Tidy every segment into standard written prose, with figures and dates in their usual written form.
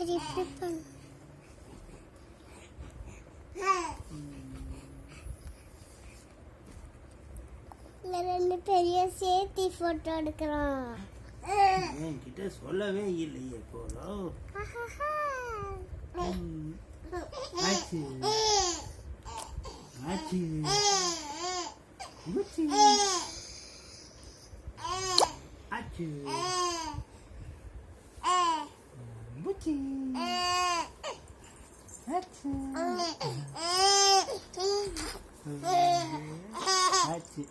சரி இப்படி பண்ணு. இல்ல ரெண்டு பெரிய சேர்த்தி போட்டோ எடுக்கிறோம். என்கிட்ட சொல்லவே இல்லையே போலும். ஆச்சு ஆச்சு முச்சி ஆச்சு முச்சி ஆச்சு ஆச்சு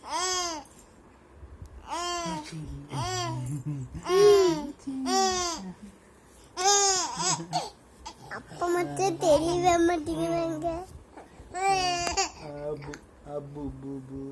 அப்ப மட்டும் தெரியவே மாட்டேங்கிறாங்க. அபு அபு புபு